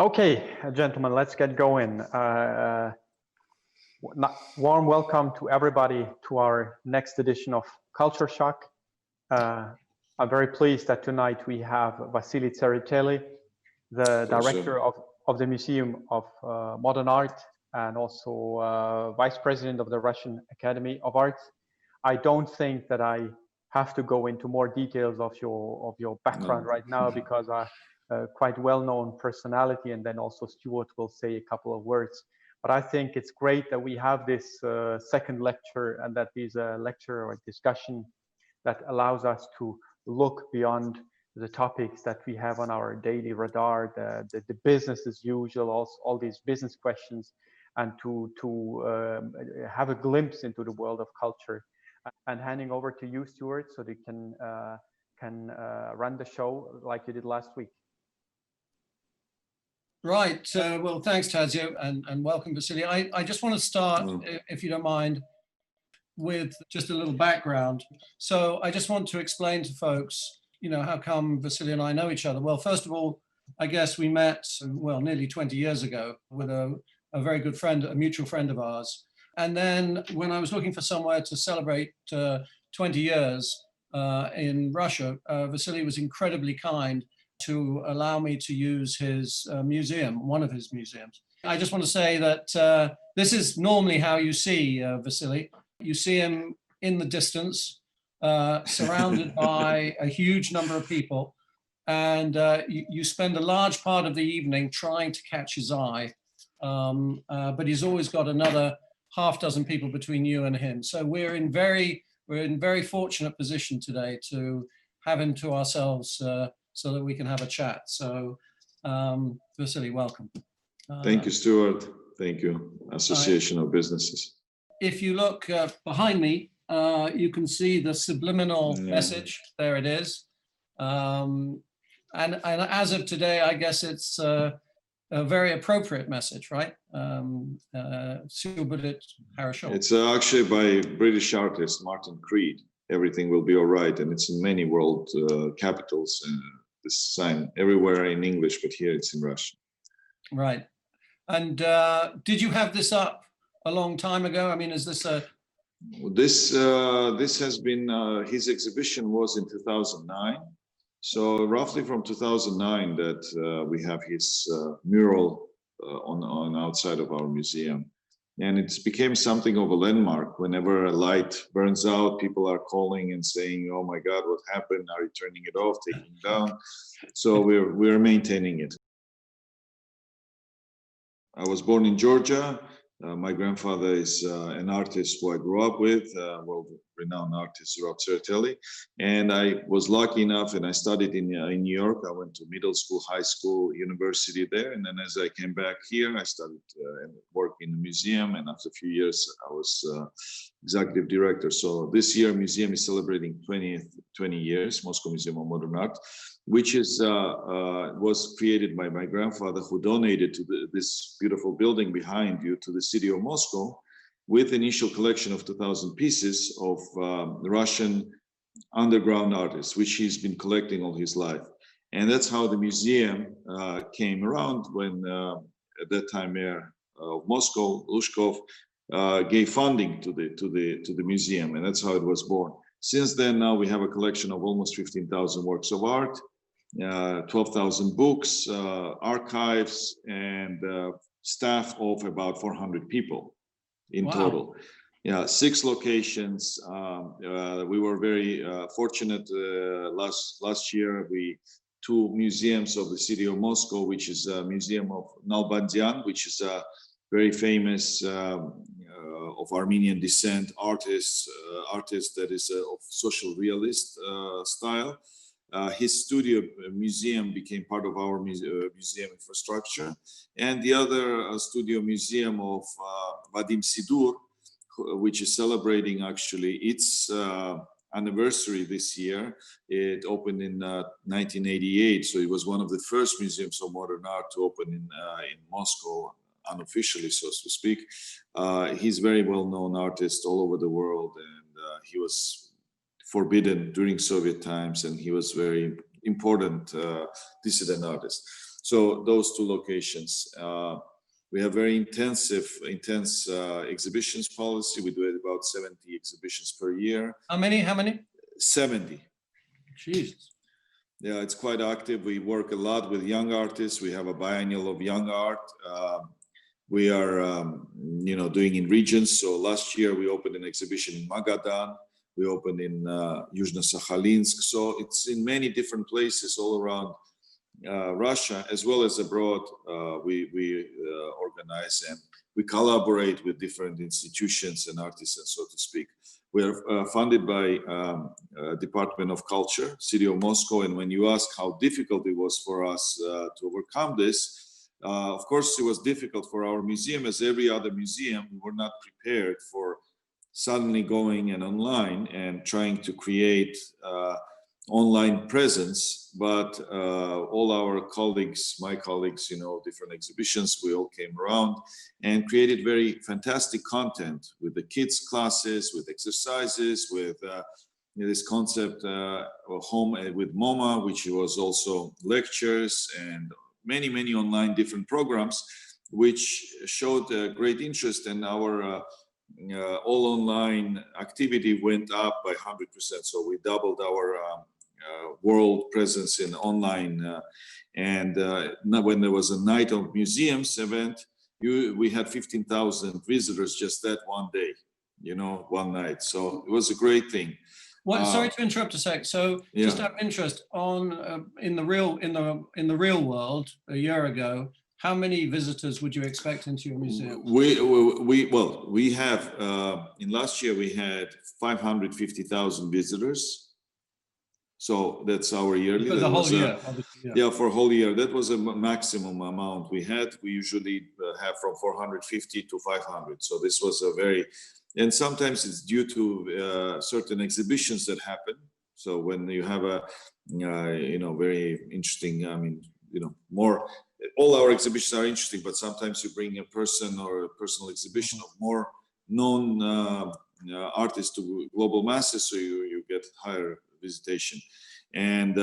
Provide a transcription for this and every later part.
Okay, gentlemen, let's get going. Warm welcome to everybody to our next edition of Culture Shock. I'm very pleased that tonight we have Vasili Tsereteli, the director of the Museum of Modern Art and also vice president of the Russian Academy of Arts. I don't think that I have to go into more details of your background right now because quite well-known personality, and then also Stuart will say a couple of words. But I think it's great that we have this second lecture, and that is a lecture or a discussion that allows us to look beyond the topics that we have on our daily radar, the business as usual, all these business questions, and to have a glimpse into the world of culture. And handing over to you, Stuart, so that you can run the show like you did last week. Right. Well, thanks, Tadzio, and welcome, Vasili. I just want to start, if you don't mind, with just a little background. So I just want to explain to folks, how come Vasili and I know each other. Well, first of all, I guess we met, well, nearly 20 years ago with a very good friend, a mutual friend of ours. And then when I was looking for somewhere to celebrate 20 years in Russia, Vasili was incredibly kind to allow me to use his museum, one of his museums. I just want to say that this is normally how you see Vasili. You see him in the distance, surrounded by a huge number of people, and you spend a large part of the evening trying to catch his eye, but he's always got another half dozen people between you and him. So we're in very fortunate position today to have him to ourselves so that we can have a chat. So Vasili, welcome. Thank you, Stuart. Thank you, Association of Businesses. If you look behind me, you can see the subliminal message. There it is. And as of today, I guess it's a very appropriate message, right? It's actually by British artist Martin Creed. Everything will be all right, and it's in many world capitals. This sign everywhere in English, but here it's in Russian. Right. And did you have this up a long time ago? I mean, is this a... This has been, his exhibition was in 2009. So roughly from 2009 that we have his mural on outside of our museum. And it's became something of a landmark. Whenever a light burns out, people are calling and saying, "Oh my God, what happened? Are you turning it off, taking it down?" So we're maintaining it. I was born in Georgia. My grandfather is an artist who I grew up with, world-renowned artist Zurab Tsereteli. And I was lucky enough, and I studied in New York. I went to middle school, high school, university there. And then as I came back here, I started working in the museum. And after a few years, I was executive director. So this year, museum is celebrating 20 years, Moscow Museum of Modern Art, which is was created by my grandfather, who donated to this beautiful building behind you to the city of Moscow, with initial collection of 2,000 pieces of Russian underground artists, which he's been collecting all his life. And that's how the museum came around when, at that time, Mayor of Moscow, Lushkov, gave funding to the museum, and that's how it was born. Since then, now we have a collection of almost 15,000 works of art, 12,000 books, archives, and staff of about 400 people in total. Yeah, 6 locations. We were very fortunate. Last year, 2 museums of the city of Moscow, which is a museum of Nalbandian, which is a very famous of Armenian descent artist that is of social realist style. His studio museum became part of our museum infrastructure, and the other studio museum of Vadim Sidur, which is celebrating actually its anniversary this year. It opened in 1988, so it was one of the first museums of modern art to open in Moscow, unofficially, so to speak. He's a very well-known artist all over the world, and he was forbidden during Soviet times, and he was very important dissident artist. So those two locations. We have very intense exhibitions policy. We do about 70 exhibitions per year. How many? 70. Jesus. Yeah, it's quite active. We work a lot with young artists. We have a biennial of young art. We are, doing in regions. So last year we opened an exhibition in Magadan. We opened in Yuzhno-Sakhalinsk. So it's in many different places all around Russia, as well as abroad. We organize and we collaborate with different institutions and artisans, so to speak. We are funded by Department of Culture, City of Moscow. And when you ask how difficult it was for us to overcome this, of course, it was difficult for our museum, as every other museum. We were not prepared for suddenly going and online and trying to create online presence. But all our colleagues, my colleagues, different exhibitions, we all came around and created very fantastic content with the kids' classes, with exercises, with this concept home with MoMA, which was also lectures and many online different programs, which showed great interest, and our all online activity went up by 100%. So we doubled our world presence in online. And when there was a night of museums event, we had 15,000 visitors just that one day, one night. So it was a great thing. Well, sorry to interrupt a sec. So just out of interest, in the real world a year ago, how many visitors would you expect into your museum? We have in last year we had 550,000 visitors. So that's our yearly. For the whole year, obviously. Yeah, for a whole year. That was a maximum amount we had. We usually have from 450 to 500. So this was a very, and sometimes it's due to certain exhibitions that happen. So when you have a, very interesting, more, all our exhibitions are interesting, but sometimes you bring a person or a personal exhibition of more known artists to global masses, so you get higher visitation. And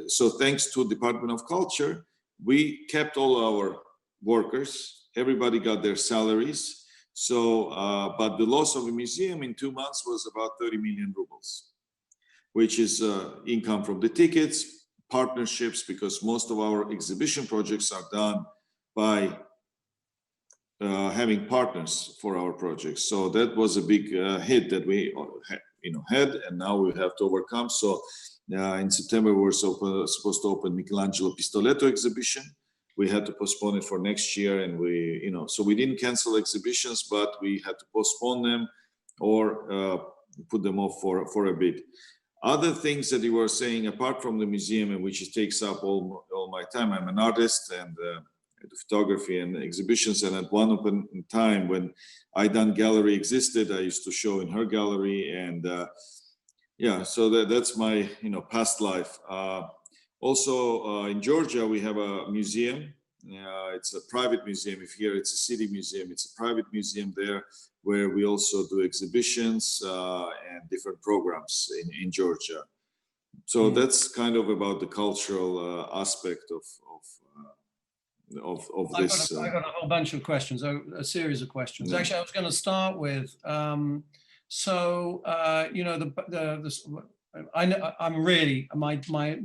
so thanks to Department of Culture, we kept all our workers, everybody got their salaries. So, but the loss of a museum in 2 months was about 30 million rubles, which is income from the tickets, partnerships, because most of our exhibition projects are done by having partners for our projects. So that was a big hit that we had, and now we have to overcome. So in September, we were supposed to open Michelangelo Pistoletto exhibition. We had to postpone it for next year, and so we didn't cancel exhibitions, but we had to postpone them or put them off for a bit. Other things that you were saying, apart from the museum, and which takes up all my time, I'm an artist and photography and exhibitions. And at one open time when Aidan Gallery existed, I used to show in her gallery, and so that's my past life. Also in Georgia, we have a museum. It's a private museum. If here it's a city museum, it's a private museum there, where we also do exhibitions and different programs in Georgia. So that's kind of about the cultural aspect of this. I got a whole bunch of questions, a series of questions. Actually, I was going to start with. I know I'm really my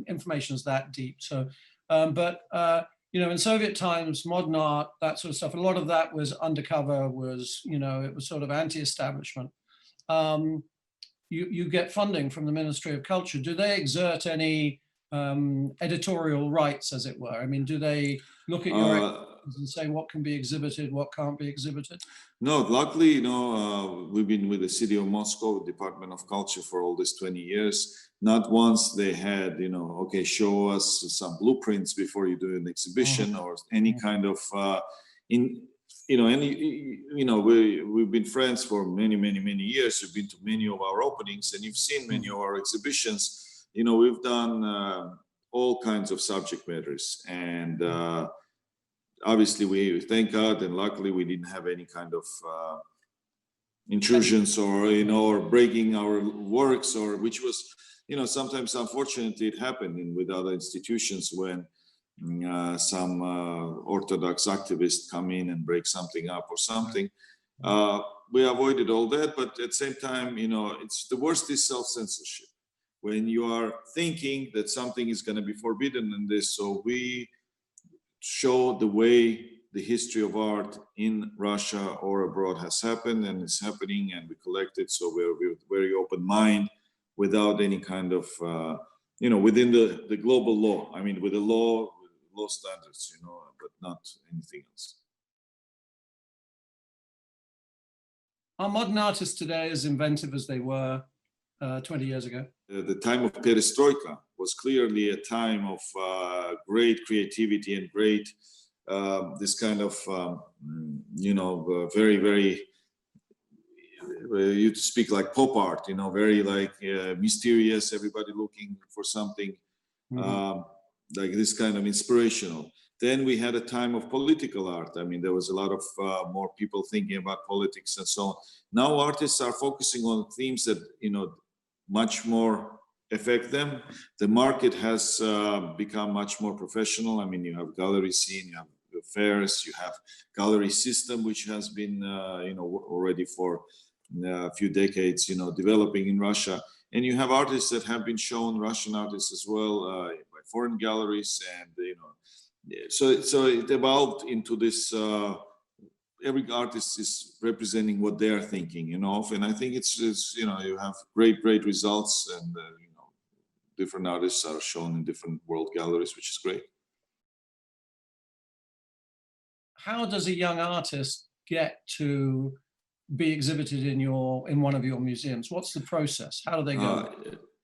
information is that deep. So, in Soviet times, modern art, that sort of stuff, a lot of that was undercover. It was sort of anti-establishment. You get funding from the Ministry of Culture. Do they exert any editorial rights, as it were? I mean, do they look at your exhibitions and say what can be exhibited, what can't be exhibited? No, luckily, we've been with the City of Moscow, Department of Culture, for all this 20 years. Not once they had, okay, show us some blueprints before you do an exhibition or any kind of we've been friends for many years. You've been to many of our openings, and you've seen many of our exhibitions. We've done all kinds of subject matters, and obviously we thank God, and luckily we didn't have any kind of intrusions or breaking our works, or which was sometimes unfortunately it happened with other institutions when some Orthodox activist come in and break something up or something. We avoided all that, but at the same time, it's the worst is self-censorship. When you are thinking that something is going to be forbidden in this, so we show the way the history of art in Russia or abroad has happened and is happening, and we collect it. So we're very open mind, without any kind of, within the global law. I mean, with the law standards, but not anything else. Are modern artists today as inventive as they were 20 years ago? The time of perestroika was clearly a time of great creativity and great this kind of very, very you speak like pop art, very like mysterious, everybody looking for something like this kind of inspirational. Then we had a time of political art. I mean, there was a lot of more people thinking about politics and so on. Now artists are focusing on themes that, much more affect them. The market has become much more professional. I mean, you have gallery scene, you have fairs, you have gallery system, which has been, already for a few decades, developing in Russia. And you have artists that have been shown, Russian artists as well, by foreign galleries, and so it evolved into this. Every artist is representing what they are thinking, of, and I think it's you have great results, and different artists are shown in different world galleries, which is great. How does a young artist get to be exhibited in one of your museums? What's the process? How do they go?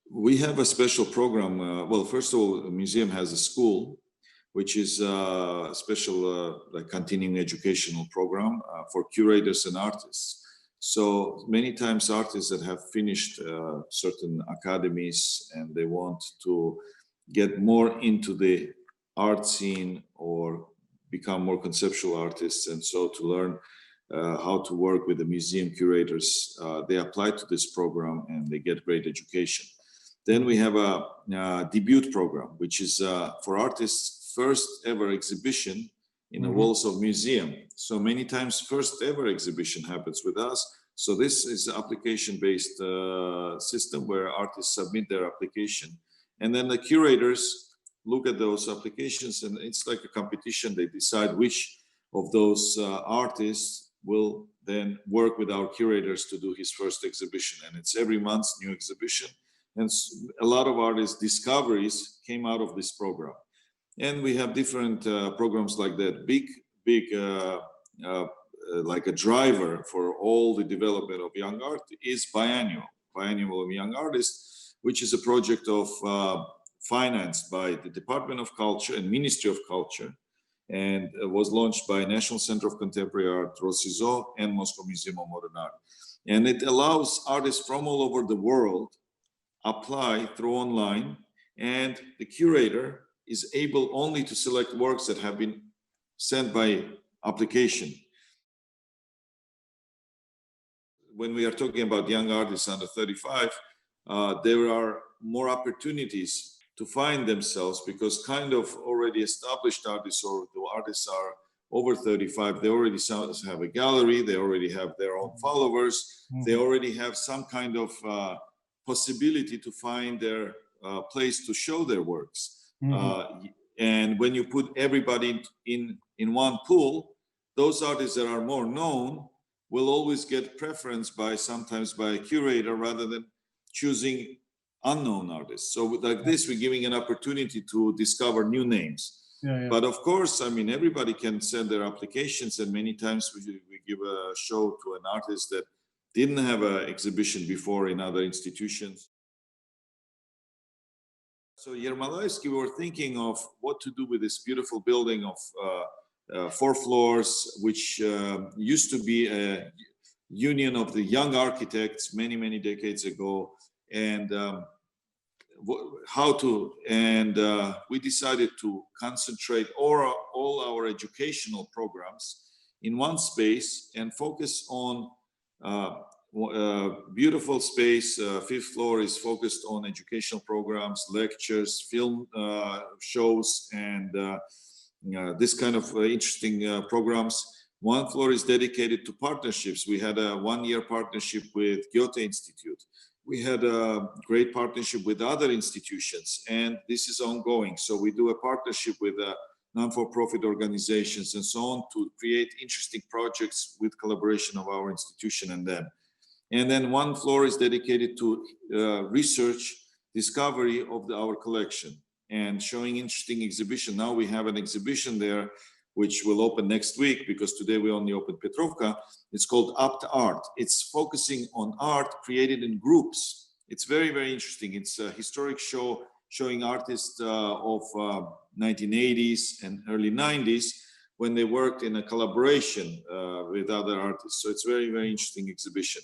We have a special program. Well, first of all, the museum has a school, which is a special like continuing educational program for curators and artists. So many times artists that have finished certain academies and they want to get more into the art scene or become more conceptual artists, and so to learn how to work with the museum curators, they apply to this program and they get great education. Then we have a debut program, which is for artists' first ever exhibition in the walls of museum. So many times first ever exhibition happens with us. So this is an application-based system where artists submit their application, and then the curators look at those applications, and it's like a competition. They decide which of those artists will then work with our curators to do his first exhibition. And it's every month new exhibition. And a lot of artists' discoveries came out of this program. And we have different programs like that. Big, like a driver for all the development of young art is Biannual of Young Artists, which is a project of financed by the Department of Culture and Ministry of Culture, and was launched by National Center of Contemporary Art, Rossizo, and Moscow Museum of Modern Art. And it allows artists from all over the world apply through online, and the curator is able only to select works that have been sent by application. When we are talking about young artists under 35, there are more opportunities to find themselves, because kind of already established artists, or the artists are over 35, they already have a gallery, they already have their own followers, they already have some kind of possibility to find their place to show their works. And when you put everybody in one pool, those artists that are more known will always get preference sometimes by a curator, rather than choosing unknown artists. So like this, we're giving an opportunity to discover new names. But of course, I mean, everybody can send their applications, and many times we give a show to an artist that didn't have an exhibition before in other institutions. So Yermolaevsky, we were thinking of what to do with this beautiful building of 4 floors, which used to be a union of the young architects many decades ago, and we decided to concentrate all our educational programs in one space and focus on beautiful space. Fifth floor is focused on educational programs, lectures, film shows, and this kind of interesting programs. One floor is dedicated to partnerships. We had a one-year partnership with Goethe Institute. We had a great partnership with other institutions, and this is ongoing. So we do a partnership with non-for-profit organizations and so on to create interesting projects with collaboration of our institution and them. And then one floor is dedicated to research, discovery of our collection and showing interesting exhibition. Now we have an exhibition there which will open next week, because today we only opened Petrovka. It's called Up to Art. It's focusing on art created in groups. It's very, very interesting. It's a historic show showing artists of 1980s and early 90s when they worked in a collaboration with other artists. So it's very, very interesting exhibition.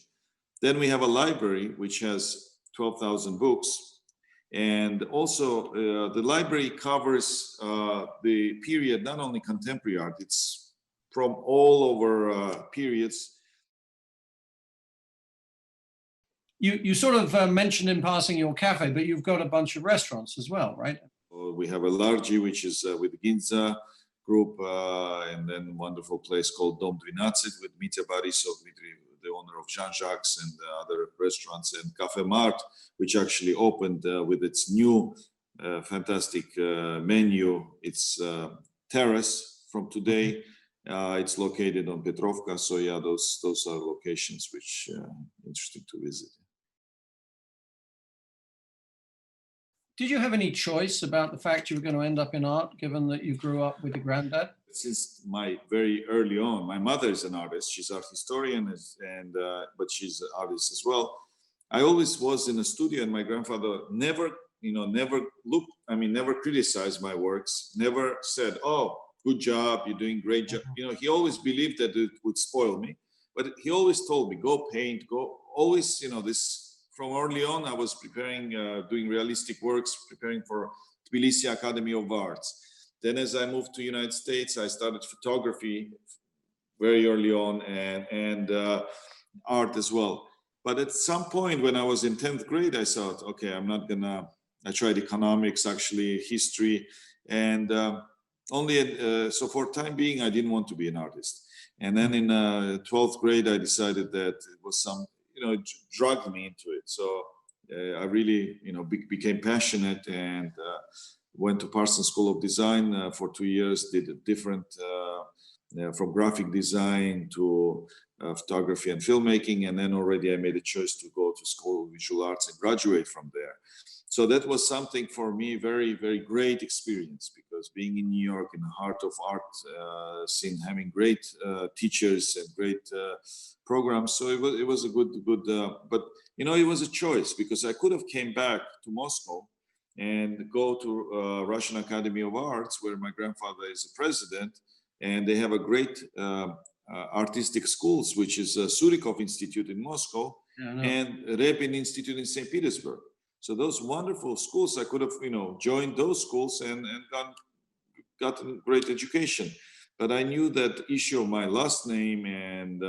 Then we have a library which has 12,000 books. And also the library covers the period, not only contemporary art, it's from all over periods. You sort of mentioned in passing your cafe, but you've got a bunch of restaurants as well, right? We have a Largi, which is with the Ginza group, and then a wonderful place called Dom 12 with Mitya Borisov, the owner of Jean-Jacques, and other restaurants, and Cafe Mart, which actually opened with its new fantastic menu. It's terrace from today. It's located on Petrovka. So yeah, those are locations which interesting to visit. Did you have any choice about the fact you were going to end up in art, given that you grew up with your granddad? Since my very early on, my mother is an artist. She's art historian, but she's an artist as well. I always was in a studio, and my grandfather never looked. I mean, never criticized my works. Never said, "Oh, good job, you're doing great job." He always believed that it would spoil me, but he always told me, "Go paint, go." Always, this. From early on, I was preparing, doing realistic works, preparing for Tbilisi Academy of Arts. Then as I moved to United States, I started photography very early on, and art as well. But at some point when I was in 10th grade, I thought, okay, I tried economics, actually history, and so for time being, I didn't want to be an artist. And then in 12th grade, I decided that it was drugged me into it. So I really, became passionate and went to Parsons School of Design for 2 years, did a different, from graphic design to photography and filmmaking. And then already I made a choice to go to School of Visual Arts and graduate from there. So that was something for me, very, very great experience, because being in New York, in the heart of art scene, having great teachers and great programs. So it was a good, but it was a choice, because I could have came back to Moscow and go to Russian Academy of Arts, where my grandfather is the president, and they have a great artistic schools, which is Surikov Institute in Moscow and Repin Institute in St. Petersburg. So those wonderful schools, I could have, joined those schools and gotten great education. But I knew that issue of my last name, and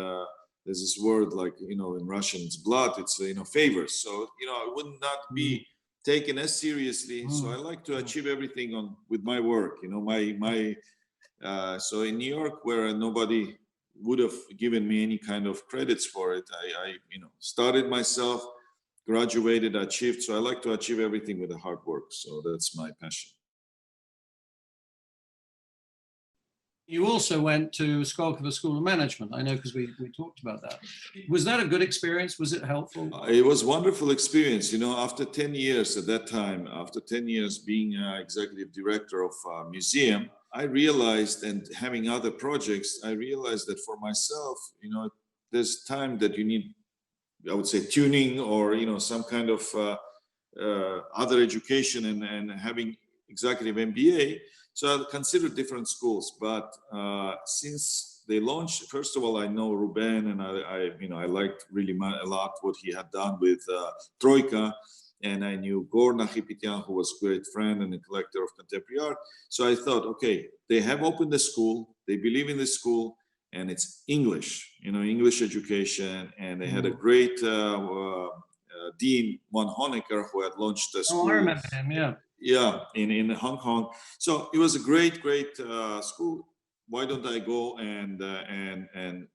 there's this word like, in Russian, it's blood, it's, favors. So, I would not be taken as seriously. So I like to achieve everything with my work, so in New York, where nobody would have given me any kind of credits for it, I started myself, graduated, achieved. So I like to achieve everything with the hard work. So that's my passion. You also went to Skolkovo School of Management. I know, because we talked about that. Was that a good experience? Was it helpful? It was a wonderful experience. After 10 years at that time, after 10 years being executive director of a museum, I realized, and having other projects, I realized that for myself, there's time that you need, I would say, tuning or, some kind of other education and having executive MBA. So I considered different schools, but since they launched, first of all, I know Ruben, and I liked really a lot what he had done with Troika, and I knew Gor Nachipetyan, who was a great friend and a collector of contemporary art. So I thought, okay, they have opened the school, they believe in the school, and it's English, English education. And they had a great dean, von Honecker, who had launched a school. Oh, I remember him, yeah. Yeah, in Hong Kong. So it was a great school. Why don't I go and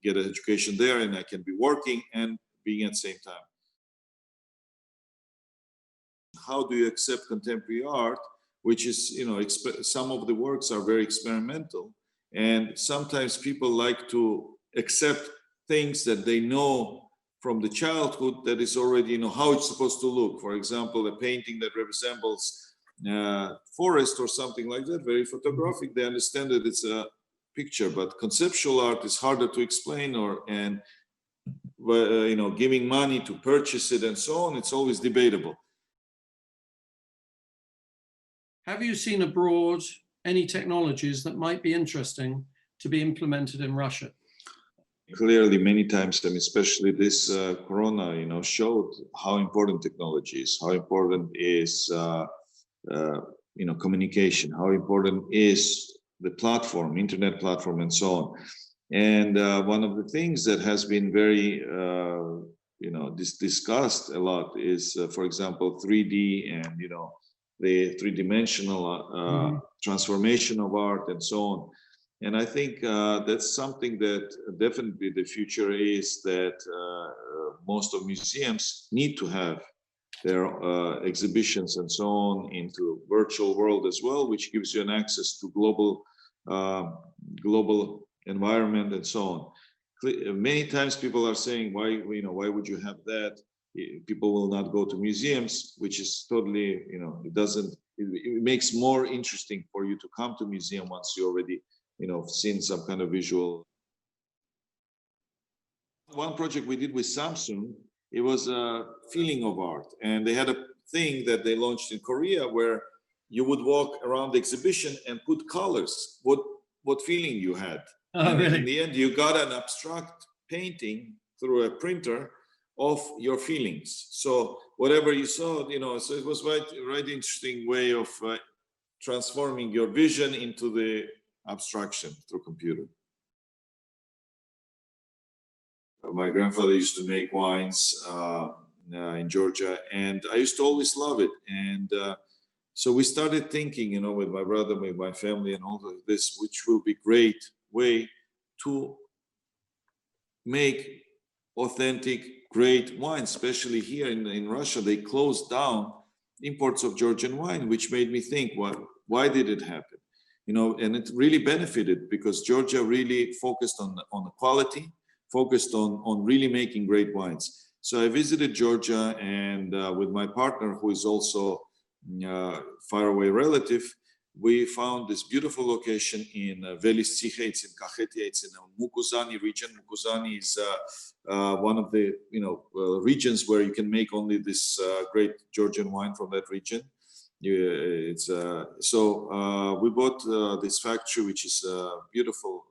get an education there, and I can be working and being at the same time. How do you accept contemporary art, which is, some of the works are very experimental, and sometimes people like to accept things that they know from the childhood that is already, how it's supposed to look. For example, a painting that resembles forest or something like that, very photographic, they understand that it's a picture, but conceptual art is harder to explain, giving money to purchase it and so on, it's always debatable. Have you seen abroad any technologies that might be interesting to be implemented in Russia? Clearly, many times, especially this Corona, showed how important technology is, how important is communication, how important is the platform, internet platform, and so on. And one of the things that has been very, discussed a lot is, for example, 3D and, the three-dimensional transformation of art and so on. And I think that's something that definitely the future is that most of museums need to have their exhibitions and so on into virtual world as well, which gives you an access to global environment and so on. Many times people are saying, why would you have that? People will not go to museums, which is totally, it makes more interesting for you to come to museum once you already, seen some kind of visual. One project we did with Samsung, it was a feeling of art, and they had a thing that they launched in Korea where you would walk around the exhibition and put colors, what feeling you had. Oh, really? In the end, you got an abstract painting through a printer of your feelings. So whatever you saw, so it was right interesting way of transforming your vision into the abstraction through computer. My grandfather used to make wines in Georgia, and I used to always love it. And so we started thinking, with my brother, with my family, and all of this, which will be great way to make authentic, great wine, especially here in Russia. They closed down imports of Georgian wine, which made me think, why did it happen? And it really benefited because Georgia really focused on the quality, focused on really making great wines. So I visited Georgia, and with my partner, who is also a faraway relative, we found this beautiful location in Vasilis, it's in Kakheti, it's in the Mukuzani region. Mukuzani is one of the regions where you can make only this great Georgian wine from that region. So we bought this factory, which is beautiful.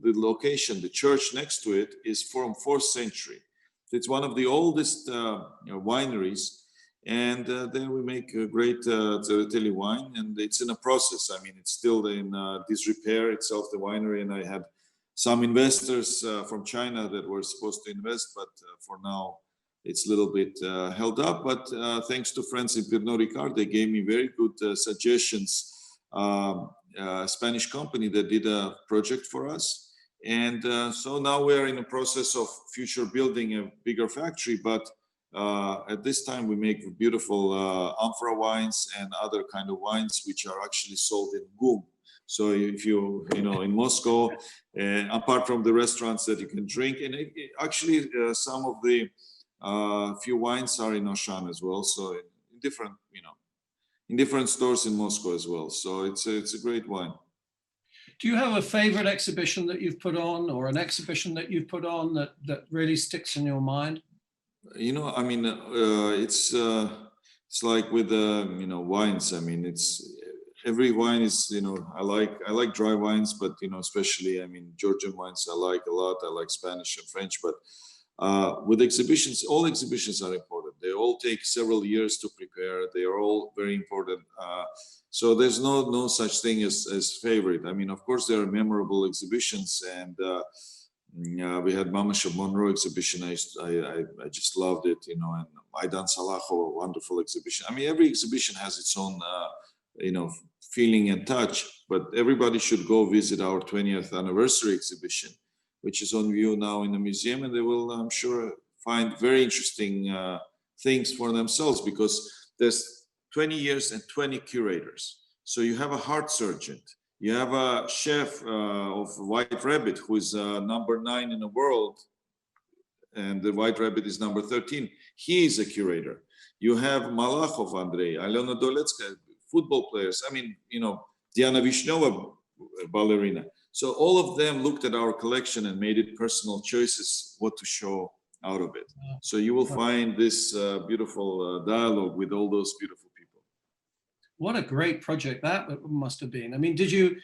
The location, the church next to it, is from 4th century. It's one of the oldest wineries. And there we make a great Tsereteli wine, and it's in a process. I mean, it's still in disrepair itself, the winery, and I had some investors from China that were supposed to invest, but for now it's a little bit held up. But thanks to friends in Pernod Ricard, they gave me very good suggestions. Spanish company that did a project for us, and so now we are in a process of future building a bigger factory, but at this time we make beautiful amphora wines and other kind of wines which are actually sold in gum. So if in Moscow, apart from the restaurants that you can drink, and actually some of the few wines are in Oshan as well, so in different in different stores in Moscow as well. So it's a great wine. Do you have a favorite exhibition that you've put on, or an exhibition that you've put on that really sticks in your mind? I mean, it's like with wines. I mean, every wine is I like dry wines, but especially Georgian wines I like a lot. I like Spanish and French, but with exhibitions, all exhibitions are important. They all take several years to prepare. They are all very important. So there's no such thing as favorite. I mean, of course, there are memorable exhibitions, and we had Mamasha Monroe exhibition. I just loved it, you know, and Maidan Salakhov, wonderful exhibition. I mean, every exhibition has its own, you know, feeling and touch, but everybody should go visit our 20th anniversary exhibition, which is on view now in the museum, and they will, I'm sure, find very interesting things for themselves, because there's 20 years and 20 curators. So you have a heart surgeon, you have a chef of White Rabbit, who is number 9 in the world, and the White Rabbit is number 13. He is a curator. You have Malakhov Andrei, Alena Doletskaya, football players. I mean, you know, Diana Vishnova, ballerina. So all of them looked at our collection and made it personal choices what to show out of it. So you will find this beautiful dialogue with all those beautiful people. What a great project that must have been. I mean, did you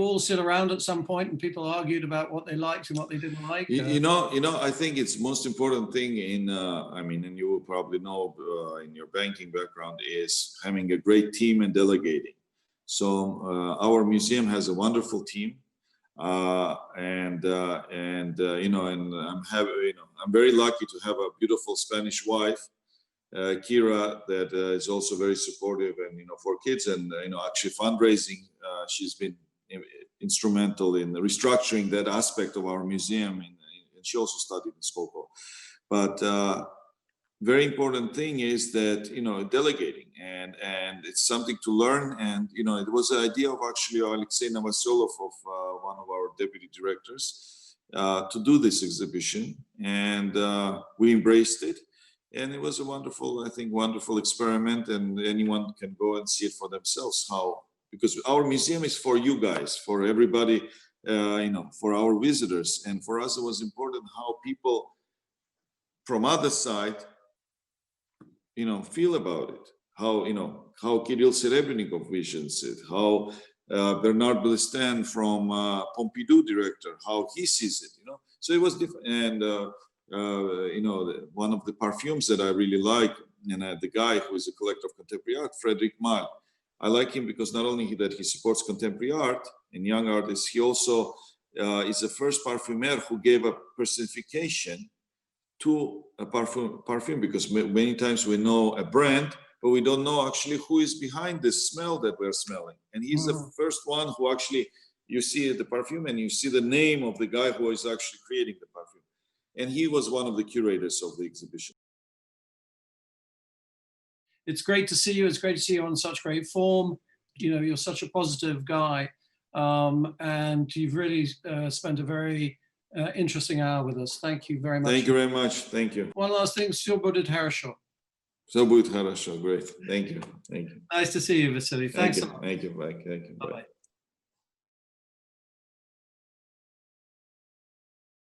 all sit around at some point and people argued about what they liked and what they didn't like? You know, I think it's most important thing in, I mean, and you will probably know in your banking background, is having a great team and delegating. So our museum has a wonderful team. You know, and I'm happy, you know, I'm very lucky to have a beautiful Spanish wife, Kira, that is also very supportive, and, you know, for kids, and, you know, actually fundraising. She's been instrumental in restructuring that aspect of our museum, and she also studied in Skolkovo. But very important thing is that, you know, delegating, and it's something to learn. And, you know, it was the idea of actually Alexei Novoselov, of one of our deputy directors, to do this exhibition, and we embraced it. And it was a wonderful, I think, wonderful experiment, and anyone can go and see it for themselves. How, because our museum is for you guys, for everybody, you know, for our visitors. And for us, it was important how people from other side, you know, feel about it. How, you know, how Kirill Serebrennikov visions it, how Bernard Blestin from Pompidou director, how he sees it, you know. So it was different. And, you know, one of the perfumes that I really like, and the guy who is a collector of contemporary art, Frederick Mal, I like him because not only that he supports contemporary art and young artists, he also is the first parfumer who gave a personification to a perfume, because many times we know a brand, but we don't know actually who is behind this smell that we're smelling. And he's the first one who actually, you see the perfume and you see the name of the guy who is actually creating the perfume. And he was one of the curators of the exhibition. It's great to see you. It's great to see you on such great form. You know, you're such a positive guy. And you've really spent a very interesting hour with us. Thank you very much. Thank you very much. Thank you. One last thing, все будет хорошо. Все будет хорошо. Great. Thank you. Thank you. Nice to see you, Vasili. Thanks a lot. Thank you. Bye. Thank you. Bye. Bye-bye.